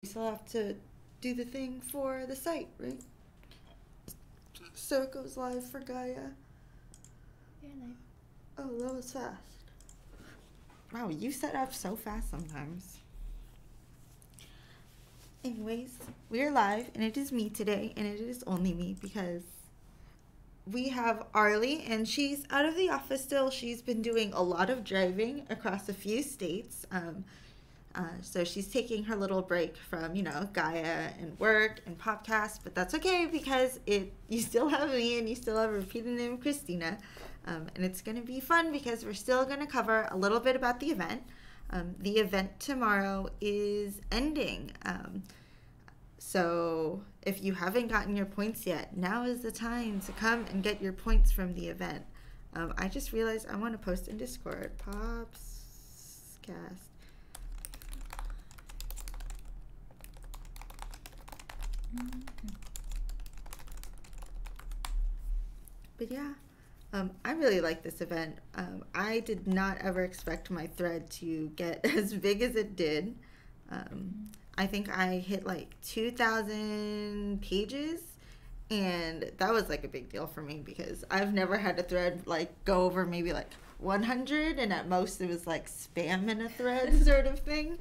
We still have to do the thing for the site, right? So it goes live for Gaia. You're live. Oh, that was fast. Wow, you set up so fast sometimes. Anyways, we're live, and it is me today, and it is only me because we have Arlie, and she's out of the office still. She's been doing a lot of driving across a few states. So she's taking her little break from, Gaia and work and podcast, but that's okay because you still have me and you still have a repeated name, Christina. And it's going to be fun because we're still going to cover a little bit about the event. The event tomorrow is ending. So if you haven't gotten your points yet, now is the time to come and get your points from the event. I just realized I want to post in Discord. Popscast. But yeah, I really like this event. I did not ever expect my thread to get as big as it did. I think I hit like 2,000 pages, and that was like a big deal for me because I've never had a thread like go over maybe like 100, and at most it was like spam in a thread sort of thing.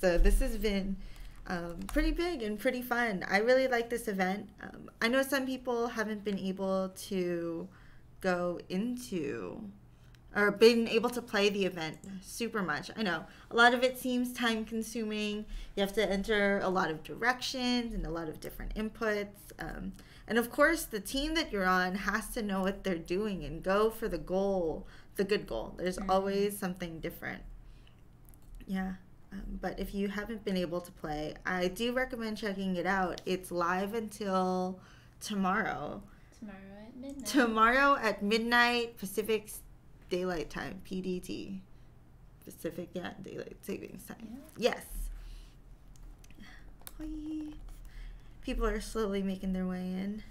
So this has been pretty big and pretty fun. I really like this event. I know some people haven't been able to go into or been able to play the event super much. I know a lot of it seems time consuming. You have to enter a lot of directions and a lot of different inputs. And of course, the team that you're on has to know what they're doing and go for the goal, the good goal. There's always something different. Yeah. But if you haven't been able to play, I do recommend checking it out. It's live until tomorrow. Tomorrow at midnight. Tomorrow at midnight Pacific Daylight Time, PDT. Pacific, Daylight Savings Time. Yeah. Yes. Hi. People are slowly making their way in.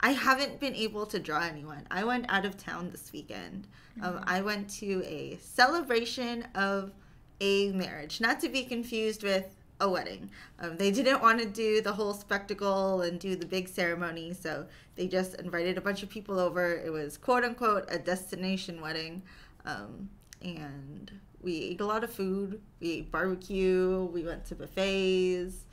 I haven't been able to draw anyone. I went out of town this weekend. I went to a celebration of a marriage, not to be confused with a wedding. They didn't want to do the whole spectacle and do the big ceremony, so they just invited a bunch of people over. It was quote unquote a destination wedding, and we ate a lot of food. We ate barbecue. We went to buffets.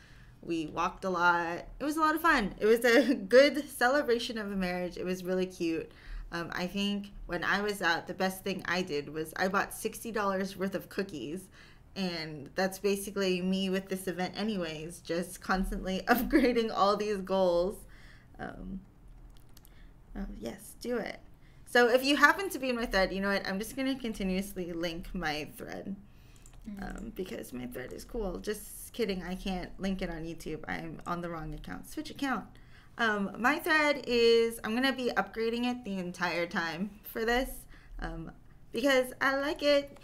We walked a lot. It was a lot of fun. It was a good celebration of a marriage. It was really cute. I think when I was out, the best thing I did was I bought $60 worth of cookies. And that's basically me with this event anyways, just constantly upgrading all these goals. Yes, do it. So if you happen to be in my thread, you know what? I'm just going to continuously link my thread because my thread is cool. Just kidding. I can't link it on YouTube. I'm on the wrong account. Switch account. My thread is, I'm going to be upgrading it the entire time for this because I like it.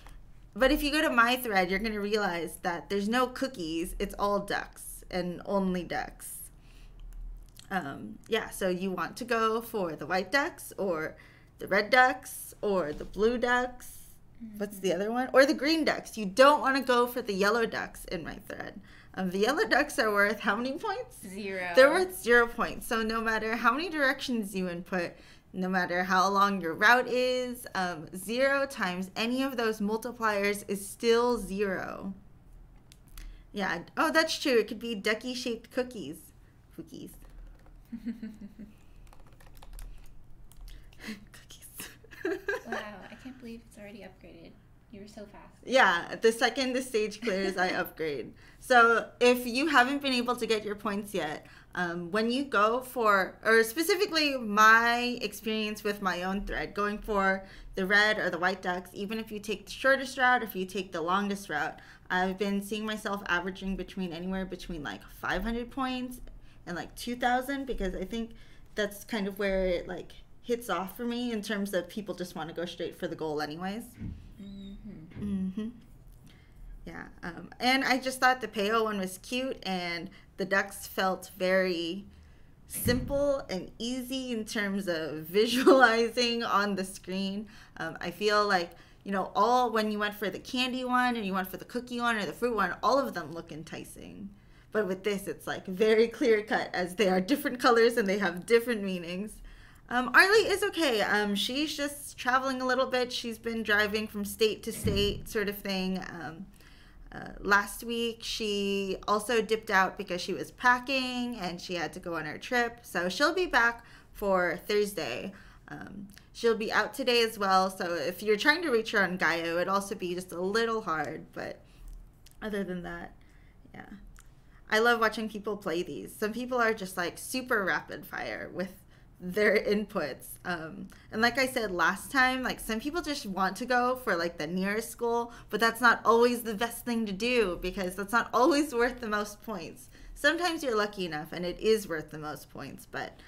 But if you go to my thread, you're going to realize that there's no cookies. It's all ducks and only ducks. So you want to go for the white ducks or the red ducks or the blue ducks. What's the other one? Or the green ducks. You don't want to go for the yellow ducks in my thread. The yellow ducks are worth how many points? 0. They're worth 0 points. So no matter how many directions you input, no matter how long your route is, 0 times any of those multipliers is still 0. Yeah. Oh, that's true. It could be ducky-shaped cookies. Cookies. Wow, I can't believe it's already upgraded. You were so fast. Yeah, the second the stage clears, I upgrade. So if you haven't been able to get your points yet, when you go for, or specifically my experience with my own thread, going for the red or the white ducks, even if you take the shortest route, if you take the longest route, I've been seeing myself averaging anywhere between like 500 points and like 2,000 because I think that's kind of where it like hits off for me in terms of people just want to go straight for the goal anyways. Yeah, and I just thought the Peo one was cute, and the ducks felt very simple and easy in terms of visualizing on the screen. I feel like you know, all when you went for the candy one and you went for the cookie one or the fruit one, all of them look enticing. But with this, it's like very clear cut as they are different colors and they have different meanings. Arlie is okay. She's just traveling a little bit. She's been driving from state to state sort of thing. Last week, she also dipped out because she was packing and she had to go on her trip. So she'll be back for Thursday. She'll be out today as well. So if you're trying to reach her on Gaia, it would also be just a little hard. But other than that, yeah. I love watching people play these. Some people are just like super rapid fire with their inputs. And like I said last time, like some people just want to go for like the nearest goal, but that's not always the best thing to do because that's not always worth the most points. Sometimes you're lucky enough and it is worth the most points, but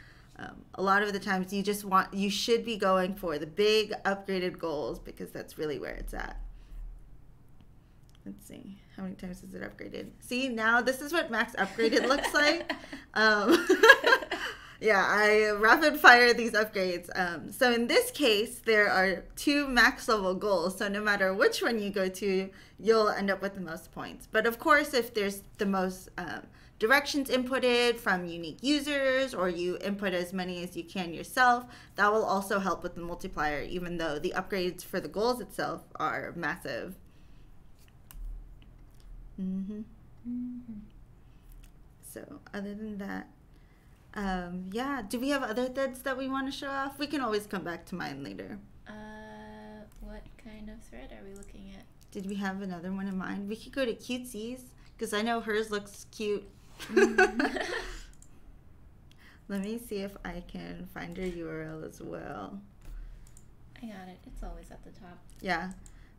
a lot of the times you should be going for the big upgraded goals because that's really where it's at. Let's see. How many times is it upgraded? See, now this is what max upgraded looks like. Yeah, I rapid fire these upgrades. So in this case, there are 2 max level goals. So no matter which one you go to, you'll end up with the most points. But of course, if there's the most directions inputted from unique users or you input as many as you can yourself, that will also help with the multiplier, even though the upgrades for the goals itself are massive. So other than that, yeah, do we have other threads that we want to show off? We can always come back to mine later. What kind of thread are we looking at? Did we have another one in mind? We could go to Cutesies because I know hers looks cute. Let me see if I can find her URL as well. I got it. It's always at the top. Yeah,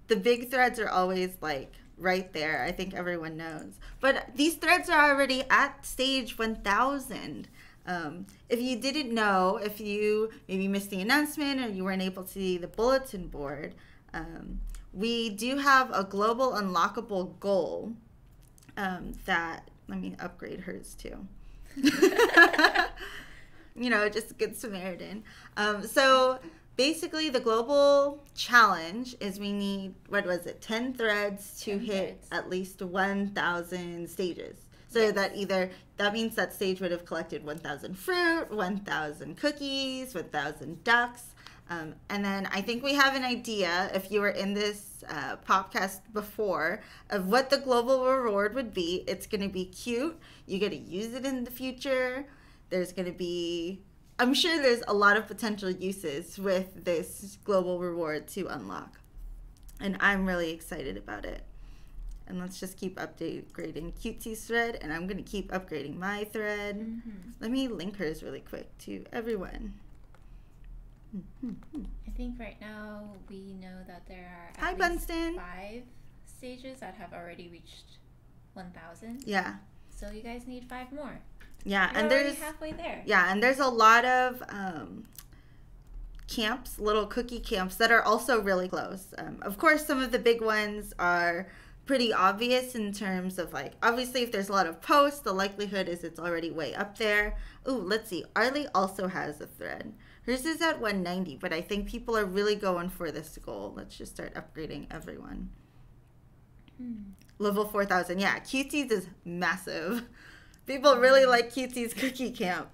the big threads are always like right there. I think everyone knows. But these threads are already at stage 1000. If you didn't know, if you maybe missed the announcement or you weren't able to see the bulletin board, we do have a global unlockable goal that, let me upgrade hers too. You know, just a good Samaritan. So basically the global challenge is we need, 10 threads to hit at least 1,000 stages. So that means that stage would have collected 1,000 fruit, 1,000 cookies, 1,000 ducks. And then I think we have an idea, if you were in this podcast before, of what the global reward would be. It's going to be cute. You get to use it in the future. There's going to be, I'm sure there's a lot of potential uses with this global reward to unlock. And I'm really excited about it. And let's just keep upgrading Cutesie's thread, and I'm going to keep upgrading my thread. Let me link hers really quick to everyone. I think right now we know that there are Hi, at least Bunston. 5 stages that have already reached 1,000. Yeah. So you guys need 5 more. Yeah, You're and already there's halfway there. Yeah, and there's a lot of camps, little cookie camps that are also really close. Of course, some of the big ones are pretty obvious in terms of like, obviously if there's a lot of posts, the likelihood is it's already way up there. Ooh, let's see. Arlie also has a thread. Hers is at 190, but I think people are really going for this goal. Let's just start upgrading everyone. Level 4,000. Yeah, Cutesie's is massive. People really like Cutesie's cookie camp.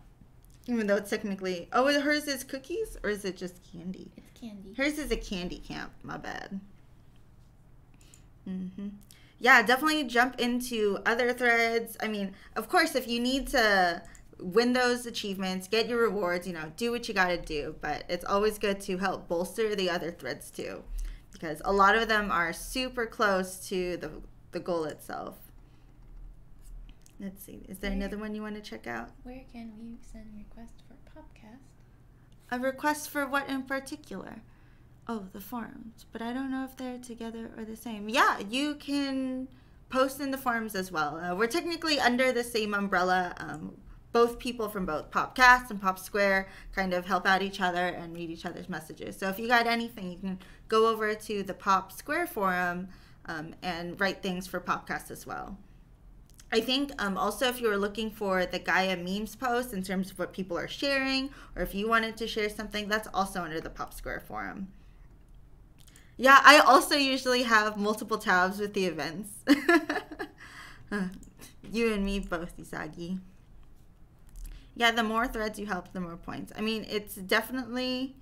Even though it's technically... Oh, hers is cookies? Or is it just candy? It's candy. Hers is a candy camp. My bad. Yeah, definitely jump into other threads. I mean, of course, if you need to win those achievements, get your rewards, you know, do what you gotta do. But it's always good to help bolster the other threads too, because a lot of them are super close to the goal itself. Let's see. Is there another one you want to check out? Where can we send requests for podcast? A request for what in particular? Oh, the forums. But I don't know if they're together or the same. Yeah, you can post in the forums as well. We're technically under the same umbrella. Both people from both Popcast and Pop Square kind of help out each other and read each other's messages. So if you got anything, you can go over to the Pop Square forum and write things for Popcast as well. I think also if you were looking for the Gaia memes post in terms of what people are sharing, or if you wanted to share something, that's also under the Pop Square forum. Yeah, I also usually have multiple tabs with the events. You and me both, Isagi. Yeah, the more threads you help, the more points. I mean, it's definitely,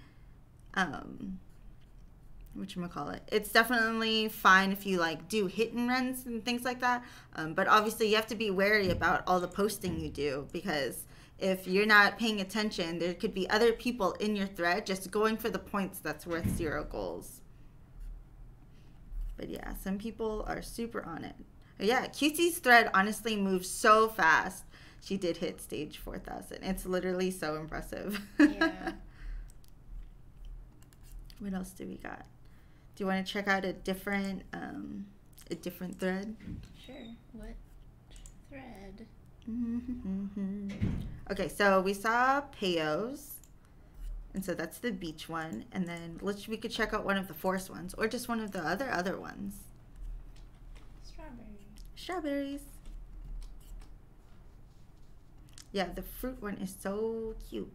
whatchamacallit, it's definitely fine if you like do hit and runs and things like that. But obviously you have to be wary about all the posting you do, because if you're not paying attention, there could be other people in your thread just going for the points that's worth 0 goals. But yeah, some people are super on it. Yeah, Cutie's thread honestly moves so fast. She did hit stage 4,000. It's literally so impressive. Yeah. What else do we got? Do you want to check out a different thread? Sure. What thread? Okay, so we saw Payos, and so that's the beach one, and then we could check out one of the forest ones, or just one of the other ones. Strawberries. Yeah, the fruit one is so cute.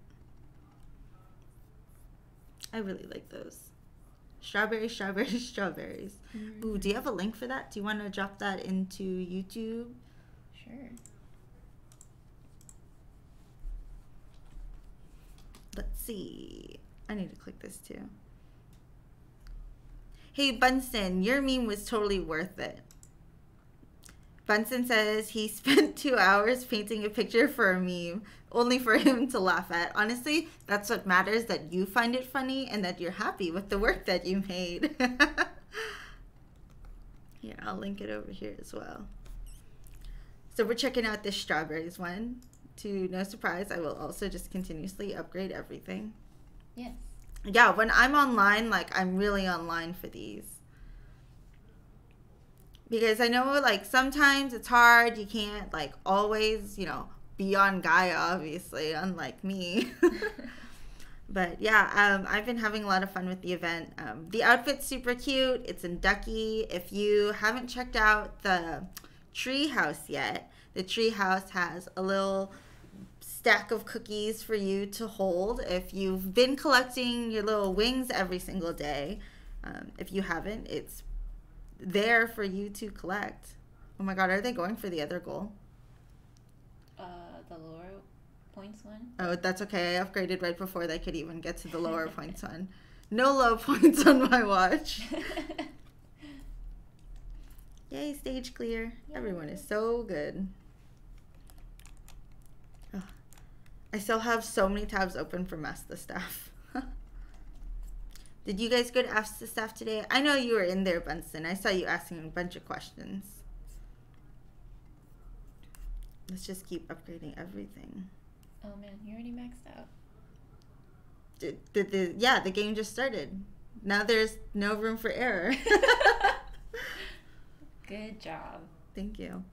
I really like those. Strawberries. Mm-hmm. Ooh, do you have a link for that? Do you want to drop that into YouTube? Sure. Let's see. I need to click this too. Hey, Bunsen, your meme was totally worth it. Bunsen says he spent 2 hours painting a picture for a meme, only for him to laugh at. Honestly, that's what matters, that you find it funny and that you're happy with the work that you made. Here, I'll link it over here as well. So we're checking out this strawberries one. To no surprise, I will also just continuously upgrade everything. Yes. Yeah, when I'm online, like, I'm really online for these. Because I know, like, sometimes it's hard. You can't, like, always, be on Gaia, obviously, unlike me. But, yeah, I've been having a lot of fun with the event. The outfit's super cute. It's in Ducky. If you haven't checked out the tree house yet, the tree house has a little stack of cookies for you to hold if you've been collecting your little wings every single day. If you haven't, it's there for you to collect. Oh my god, are they going for the other goal? The lower points one? Oh, that's okay. I upgraded right before they could even get to the lower points one. No low points on my watch. Yay, stage clear. Yay. Everyone is so good. Oh, I still have so many tabs open from Ask the Staff. Did you guys go to Ask the Staff today? I know you were in there, Bunsen. I saw you asking a bunch of questions. Let's just keep upgrading everything. Oh man, you already maxed out. Yeah, the game just started. Now there's no room for error. Good job. Thank you.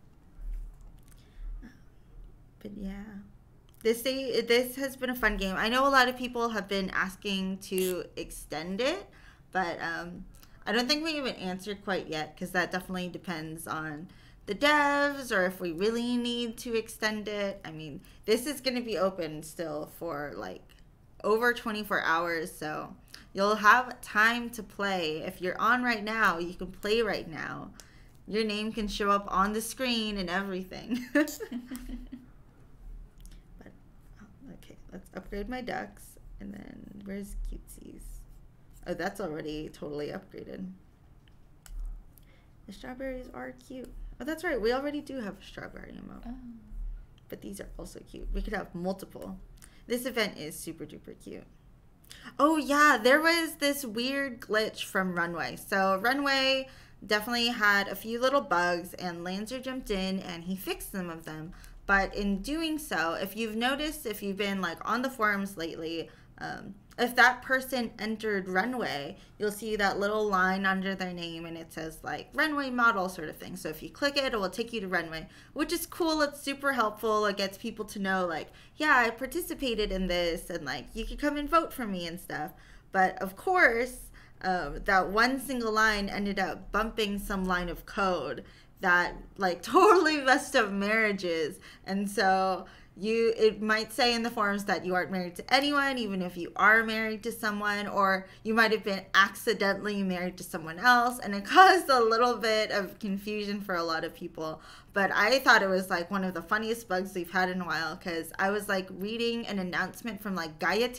But yeah. This has been a fun game. I know a lot of people have been asking to extend it, but I don't think we even answered quite yet, because that definitely depends on the devs or if we really need to extend it. I mean, this is going to be open still for like over 24 hours, so you'll have time to play. If you're on right now, you can play right now. Your name can show up on the screen and everything. Okay, let's upgrade my ducks. And then where's Cutesies? Oh, that's already totally upgraded. The strawberries are cute. Oh, that's right. We already do have a strawberry emote. Oh. But these are also cute. We could have multiple. This event is super duper cute. Oh yeah, there was this weird glitch from Runway. So Runway definitely had a few little bugs, and Lancer jumped in and he fixed some of them. But in doing so, if you've noticed, if you've been like on the forums lately, if that person entered Runway, you'll see that little line under their name and it says like Runway model sort of thing. So if you click it, it will take you to Runway, which is cool. It's super helpful. It gets people to know like, yeah, I participated in this, and like you can come and vote for me and stuff. But of course, that one single line ended up bumping some line of code that like totally messed up marriages. And so it might say in the forums that you aren't married to anyone, even if you are married to someone, or you might have been accidentally married to someone else, and it caused a little bit of confusion for a lot of people. But I thought it was like one of the funniest bugs we've had in a while, because I was like reading an announcement from like Gaia,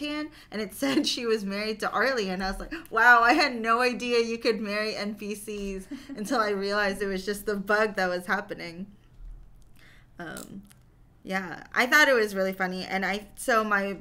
and it said she was married to Arlie, and I was like, wow, I had no idea you could marry NPCs until I realized it was just the bug that was happening. Yeah, I thought it was really funny, and so my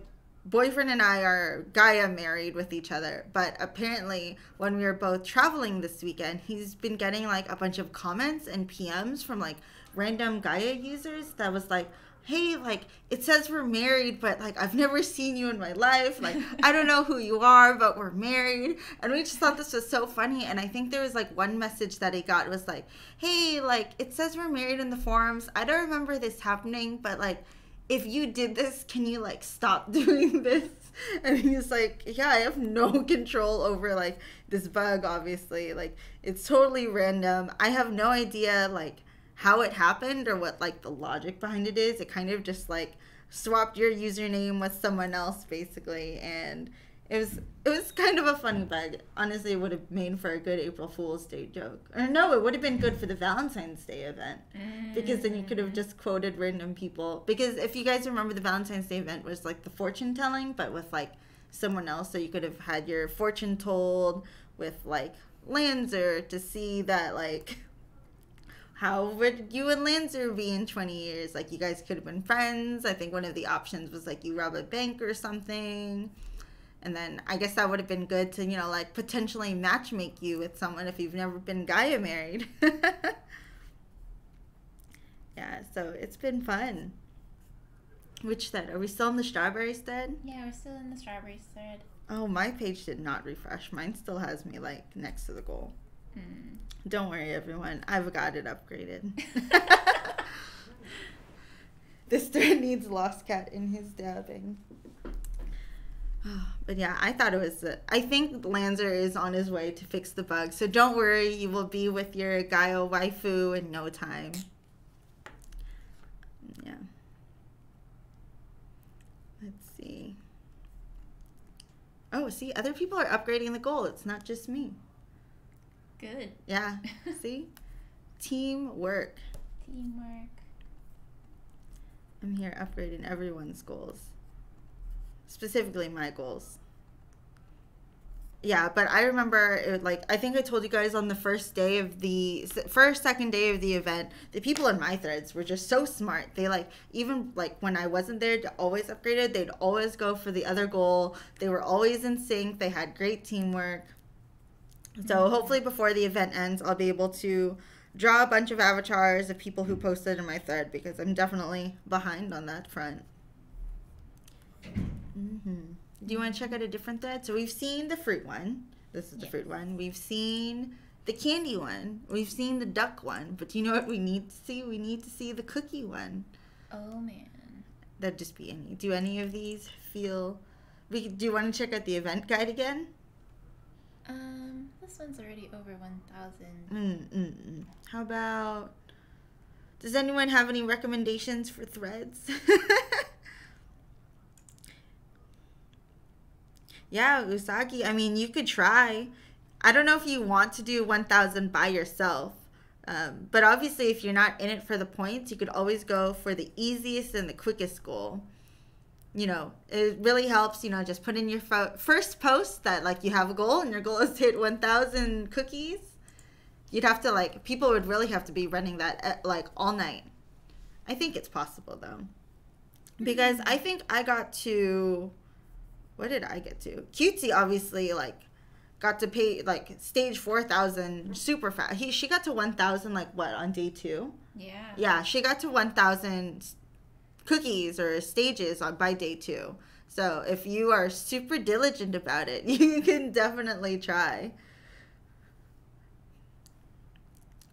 boyfriend and I are Gaia married with each other, but apparently when we were both traveling this weekend, he's been getting like a bunch of comments and PMs from like random Gaia users that was like, hey, like, it says we're married, but like, I've never seen you in my life. Like, I don't know who you are, but we're married. And we just thought this was so funny. And I think there was like one message that he got was like, hey, like, it says we're married in the forums. I don't remember this happening, but like, if you did this, can you like stop doing this? And he's like, yeah, I have no control over like this bug, obviously. Like, it's totally random. I have no idea like how it happened or what like the logic behind it is. It kind of just like swapped your username with someone else basically, and it was kind of a funny bug. Honestly, it would have made for a good April Fool's Day joke. Or no, it would have been good for the Valentine's Day event, because then you could have just quoted random people. Because if you guys remember, the Valentine's Day event was like the fortune telling, but with like someone else. So you could have had your fortune told with like Lanzer to see that like, how would you and Lancer be in 20 years? Like, you guys could have been friends. I think one of the options was like you rob a bank or something. And then I guess that would have been good to, you know, like potentially matchmake you with someone if you've never been Gaia married. Yeah, so it's been fun. Which thread? Are we still in the strawberries thread? Yeah, we're still in the strawberries thread. Oh, my page did not refresh. Mine still has me like next to the goal. Don't worry, everyone. I've got it upgraded. This thread needs Lost Cat in his dabbing. But yeah, I thought it was... I think Lanzer is on his way to fix the bug. So don't worry. You will be with your Gaia waifu in no time. Yeah. Let's see. Oh, see? Other people are upgrading the goal. It's not just me. Good. Yeah. See? Teamwork. Teamwork. I'm here upgrading everyone's goals. Specifically my goals. Yeah, but I remember it, like, I think I told you guys on the second day of the event, the people in my threads were just so smart. They like, even like when I wasn't there to always upgraded, they'd always go for the other goal. They were always in sync. They had great teamwork. So hopefully before the event ends, I'll be able to draw a bunch of avatars of people who posted in my thread, because I'm definitely behind on that front. Do you want to check out a different thread? So we've seen the fruit one. This is the fruit one. We've seen the candy one. We've seen the duck one. But you know what we need to see? We need to see the cookie one. Oh, man. That'd just be any. Do any of these feel... Do you want to check out the event guide again? This one's already over 1,000. How about... Does anyone have any recommendations for threads? Yeah, Usagi. I mean, you could try. I don't know if you want to do 1,000 by yourself. But obviously, if you're not in it for the points, you could always go for the easiest and the quickest goal. You know, it really helps, you know, just put in your first post that, like, you have a goal and your goal is to hit 1,000 cookies. You'd have to, like, people would really have to be running that, like, all night. I think it's possible, though. Because I think I got to... What did I get to? Cutesy obviously like got to pay like stage 4,000 super fast. She got to 1,000 like what on day 2? Yeah. Yeah, she got to 1,000 cookies or stages by day 2. So if you are super diligent about it, you can definitely try.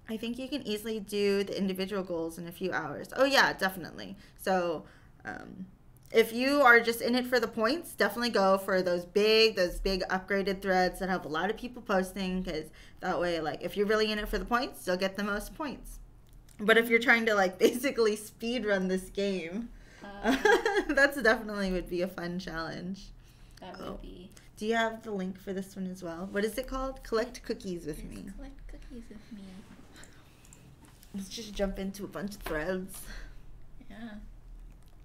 I think you can easily do the individual goals in a few hours. Oh yeah, definitely. So if you are just in it for the points, definitely go for those big upgraded threads that have a lot of people posting, because that way, like, if you're really in it for the points, you'll get the most points. But if you're trying to, like, basically speed run this game, That's definitely would be a fun challenge. That would be. Do you have the link for this one as well? What is it called? Collect cookies with me. Collect cookies with me. Let's just jump into a bunch of threads. Yeah.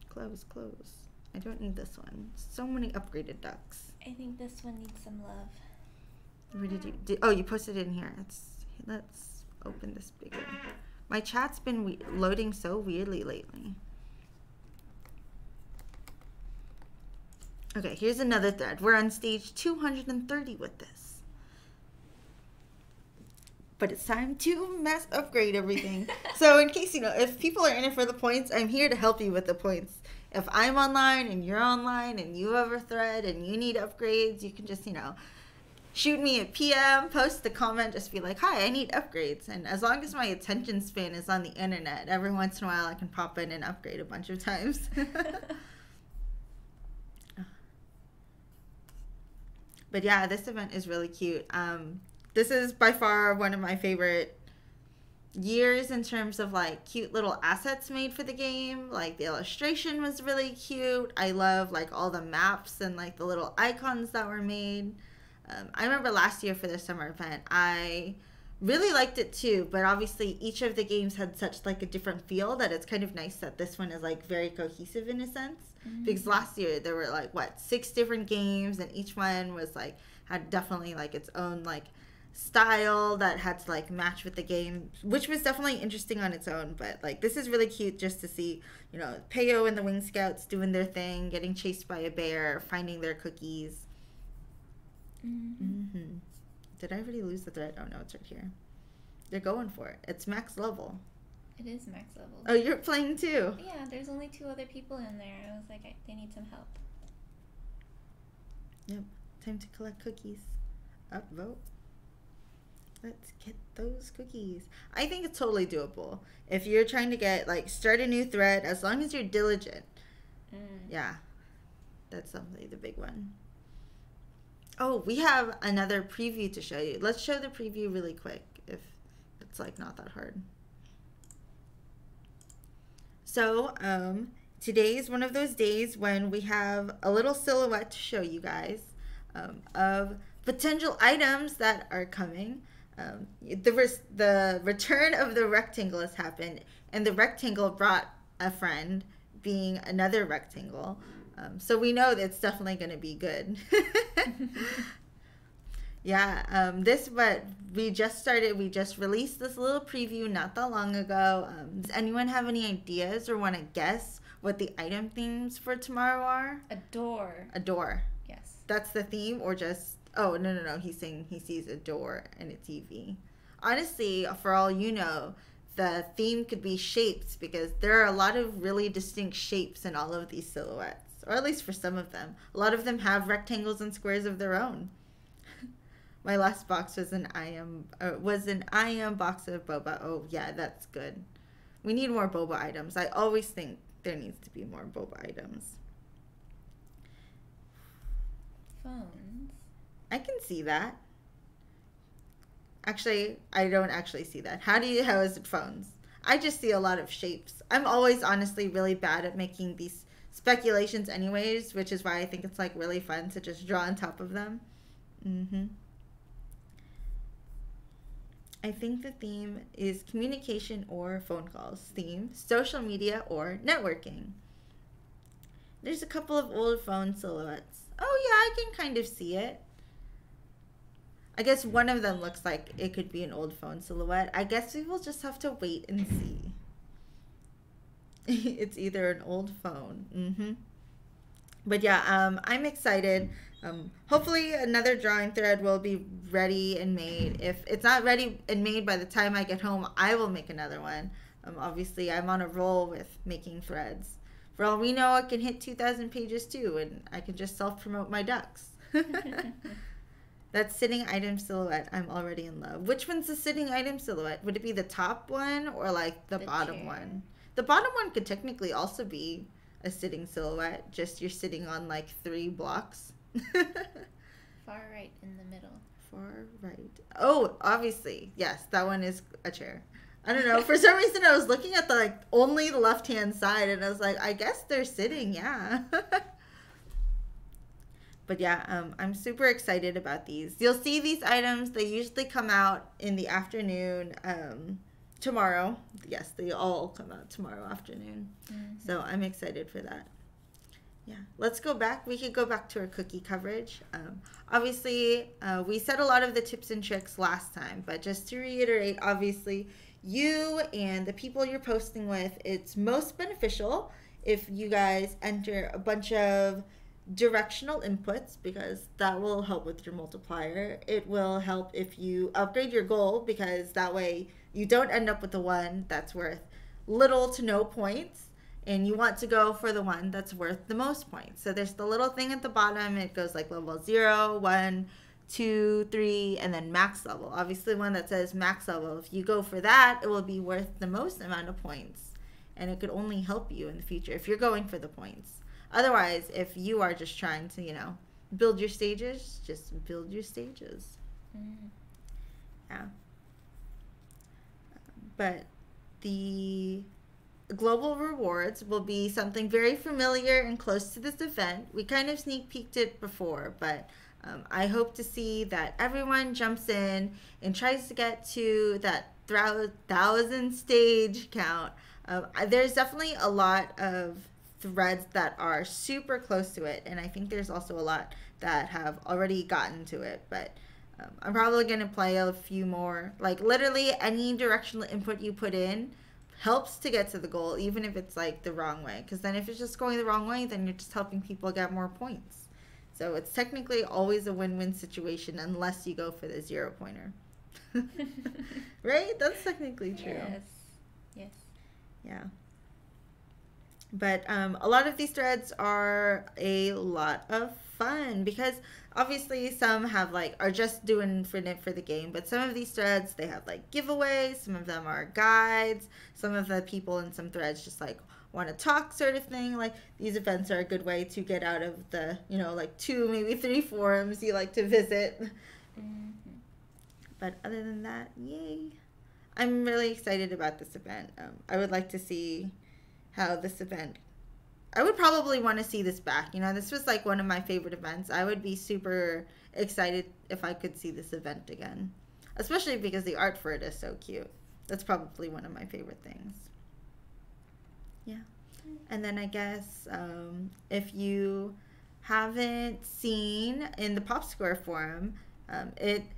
Close. I don't need this one. So many upgraded ducks. I think this one needs some love. Where did you? Oh, you posted it in here. Let's open this bigger. My chat's been loading so weirdly lately. Okay, here's another thread. We're on stage 230 with this. But it's time to mass upgrade everything. So in case, if people are in it for the points, I'm here to help you with the points. If I'm online and you're online and you have a thread and you need upgrades, you can just, shoot me a PM, post the comment, just be like, hi, I need upgrades. And as long as my attention span is on the internet, every once in a while I can pop in and upgrade a bunch of times. But yeah, this event is really cute. This is by far one of my favorite years in terms of like cute little assets made for the game. Like the illustration was really cute. I love like all the maps and like the little icons that were made. I remember last year for the summer event, I really liked it too, but obviously each of the games had such like a different feel that it's kind of nice that this one is like very cohesive in a sense. Mm-hmm. Because last year there were like 6 different games, and each one was like had definitely like its own like style that had to like match with the game, which was definitely interesting on its own. But like this is really cute just to see, Peyo and the Wing Scouts doing their thing, getting chased by a bear, finding their cookies. Mm-hmm. Did I already lose the thread? Oh no, it's right here. They're going for it. It's max level. It is max level. Oh, you're playing too? Yeah, there's only 2 other people in there. I was like, they need some help. Yep. Time to collect cookies. Upvote. Let's get those cookies. I think it's totally doable. If you're trying to get, start a new thread, as long as you're diligent. Yeah. That's definitely the big one. Oh, we have another preview to show you. Let's show the preview really quick, if it's, not that hard. So, today is one of those days when we have a little silhouette to show you guys of potential items that are coming. The return of the rectangle has happened, and the rectangle brought a friend, being another rectangle. So we know that it's definitely going to be good. Yeah, but we just released this little preview not that long ago. Does anyone have any ideas or want to guess what the item themes for tomorrow are? A door. A door. Yes. That's the theme, or just... Oh, no. He's saying he sees a door and a TV. Honestly, for all you know, the theme could be shapes, because there are a lot of really distinct shapes in all of these silhouettes, or at least for some of them. A lot of them have rectangles and squares of their own. My last box was an I am box of boba. Oh, yeah, that's good. We need more boba items. I always think there needs to be more boba items. Phones. I can see that. Actually, I don't actually see that. How is it phones? I just see a lot of shapes. I'm always honestly really bad at making these speculations anyways, which is why I think it's really fun to just draw on top of them. I think the theme is communication or phone calls. Theme, social media or networking. There's a couple of old phone silhouettes. Oh yeah, I can kind of see it. I guess one of them looks like it could be an old phone silhouette. I guess we will just have to wait and see. It's either an old phone. But yeah, I'm excited. Hopefully another drawing thread will be ready and made. If it's not ready and made by the time I get home, I will make another one. Obviously, I'm on a roll with making threads. For all we know, I can hit 2,000 pages too, and I can just self-promote my ducks. That sitting item silhouette, I'm already in love. Which one's the sitting item silhouette? Would it be the top one or the bottom chair. one? The bottom one could technically also be a sitting silhouette, just you're sitting on 3 blocks. Far right in the middle. Far right. Oh, obviously. Yes, that one is a chair. I don't know. For some reason, I was looking at the like only the left-hand side, and I was like, I guess they're sitting, yeah. But yeah, I'm super excited about these. You'll see these items. They usually come out in the afternoon tomorrow. Yes, they all come out tomorrow afternoon. Mm-hmm. So I'm excited for that. Yeah, let's go back. We could go back to our cookie coverage. Obviously, we said a lot of the tips and tricks last time, but just to reiterate, obviously, you and the people you're posting with, it's most beneficial if you guys enter a bunch of directional inputs, because that will help with your multiplier. It will help if you upgrade your goal, because that way you don't end up with the one that's worth little to no points, and you want to go for the one that's worth the most points. So there's the little thing at the bottom. It goes like level 0, 1, 2, 3, and then max level. Obviously, one that says max level, if you go for that, it will be worth the most amount of points, and it could only help you in the future if you're going for the points. Otherwise, if you are just trying to, build your stages, just build your stages. Mm. Yeah. But the global rewards will be something very familiar and close to this event. We kind of sneak peeked it before, but I hope to see that everyone jumps in and tries to get to that 1,000 stage count. There's definitely a lot of threads that are super close to it, and I think there's also a lot that have already gotten to it, but I'm probably going to play a few more. Like literally any directional input you put in helps to get to the goal, even if it's like the wrong way, because then if it's just going the wrong way, then you're just helping people get more points. So it's technically always a win-win situation unless you go for the 0 pointer. Right? That's technically true. Yes. Yeah. But a lot of these threads are a lot of fun, because obviously some have are just doing for the game, but some of these threads, they have giveaways, some of them are guides, some of the people in some threads just want to talk sort of thing. These events are a good way to get out of the 2, maybe 3 forums you like to visit. Mm-hmm. But other than that, yay. I'm really excited about this event. I would like to see how this event, I would probably want to see this back. This was one of my favorite events. I would be super excited if I could see this event again, especially because the art for it is so cute. That's probably one of my favorite things. Yeah. And then I guess if you haven't seen in the Pop Square forum,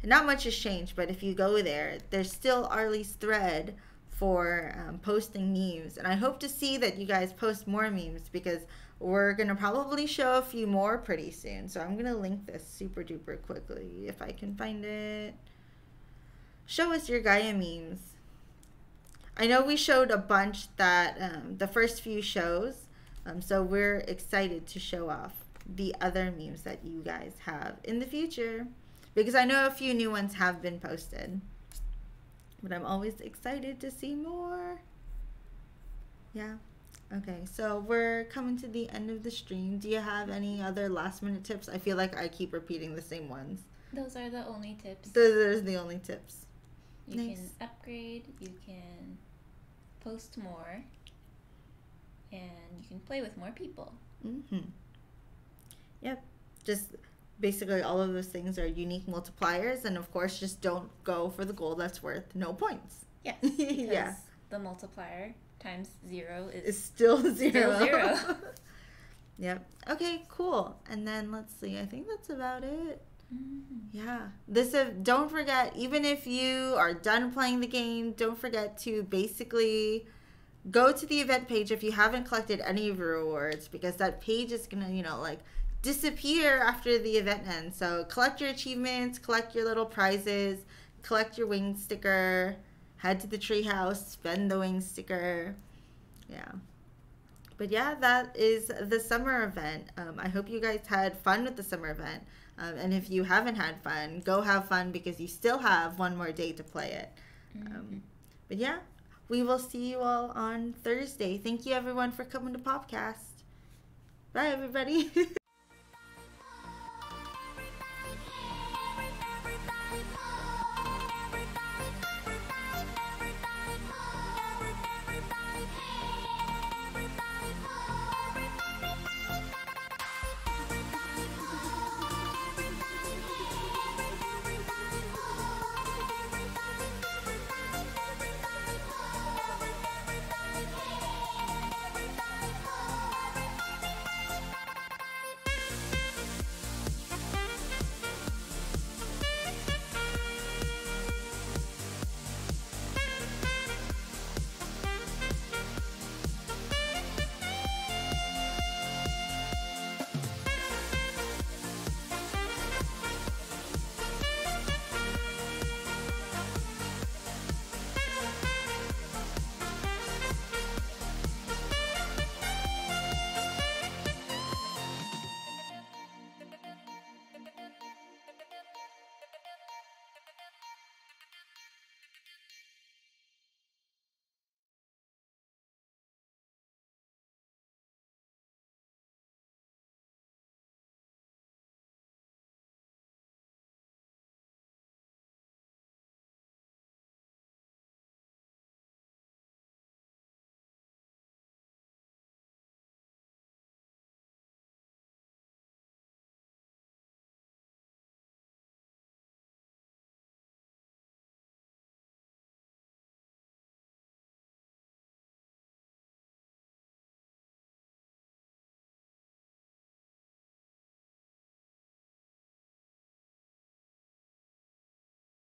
not much has changed, but if you go there, there's still Arlie's thread for posting memes, and I hope to see that you guys post more memes, because we're gonna probably show a few more pretty soon. So I'm gonna link this super duper quickly if I can find it. Show us your Gaia memes. I know we showed a bunch that the first few shows, so we're excited to show off the other memes that you guys have in the future, because I know a few new ones have been posted. But I'm always excited to see more. Yeah. Okay, so we're coming to the end of the stream. Do you have any other last minute tips? I feel like I keep repeating the same ones. Those are the only tips. Those are the only tips. You can upgrade, you can post more, and you can play with more people. Mm-hmm. Yep. Just basically all of those things are unique multipliers, and of course just don't go for the goal that's worth no points. Yes, because the multiplier times 0 is still 0. Still 0. Yep. Okay, cool. And then let's see, I think that's about it. Mm-hmm. Yeah. Don't forget, even if you are done playing the game, don't forget to basically go to the event page if you haven't collected any of your rewards, because that page is gonna, disappear after the event ends. So collect your achievements, collect your little prizes, collect your wing sticker, head to the treehouse, spend the wing sticker. Yeah. But yeah, that is the summer event. I hope you guys had fun with the summer event. And if you haven't had fun, go have fun, because you still have one more day to play it. Mm-hmm. But yeah, we will see you all on Thursday. Thank you everyone for coming to Popcast. Bye everybody.